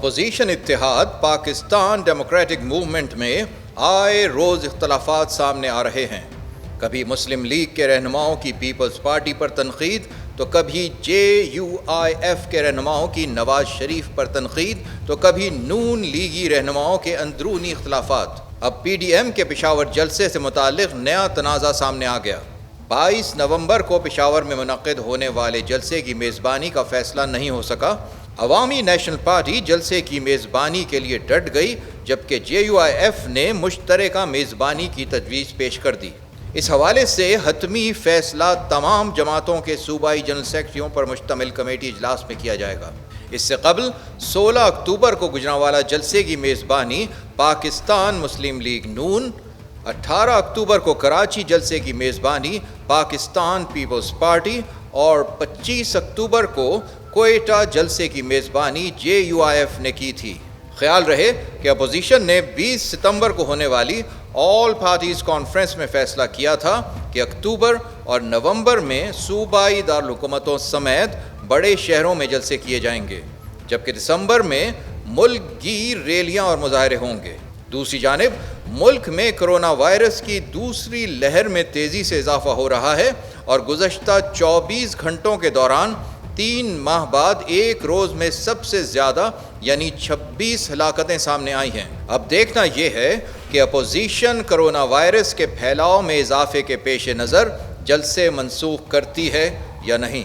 Opposition اتحاد Pakistan democratic movement میں آئے روز اختلافات سامنے آ رہے ہیں۔ کبھی مسلم لیگ کے رہنماؤں کی پیپلز پارٹی پر تنقید تو کبھی JUIF کے رہنماؤں کی نواز شریف پر تنقید تو کبھی نون لیگی رہنماؤں کے اندرونی اختلافات۔ اب PDM کے پشاور جلسے سے متعلق نیا تنازع سامنے آ گیا۔ 22 نومبر کو پشاور میں منعقد ہونے والے جلسے کی میزبانی کا فیصلہ نہیں ہو سکا۔ عوامی نیشنل پارٹی جلسے کی میزبانی کے لیے ڈٹ گئی، جبکہ JUIF نے مشترکہ میزبانی کی تجویز پیش کر دی۔ اس حوالے سے حتمی فیصلہ تمام جماعتوں کے صوبائی جنرل سیکرٹریوں پر مشتمل کمیٹی اجلاس میں کیا جائے گا۔ اس سے قبل 16 اکتوبر کو گجرانوالہ جلسے کی میزبانی پاکستان مسلم لیگ نون، 18 اکتوبر کو کراچی جلسے کی میزبانی پاکستان پیپلز پارٹی اور 25 اکتوبر کو کوئٹہ جلسے کی میزبانی JUIF نے کی تھی۔ خیال رہے کہ اپوزیشن نے 20 ستمبر کو ہونے والی آل پارٹیز کانفرنس میں فیصلہ کیا تھا کہ اکتوبر اور نومبر میں صوبائی دارالحکومتوں سمیت بڑے شہروں میں جلسے کیے جائیں گے، جبکہ دسمبر میں ملک گیر ریلیاں اور مظاہرے ہوں گے۔ دوسری جانب ملک میں کرونا وائرس کی دوسری لہر میں تیزی سے اضافہ ہو رہا ہے اور گزشتہ 24 گھنٹوں کے دوران 3 ماہ بعد ایک روز میں سب سے زیادہ یعنی 26 ہلاکتیں سامنے آئی ہیں۔ اب دیکھنا یہ ہے کہ اپوزیشن کرونا وائرس کے پھیلاؤ میں اضافے کے پیش نظر جلسے منسوخ کرتی ہے یا نہیں۔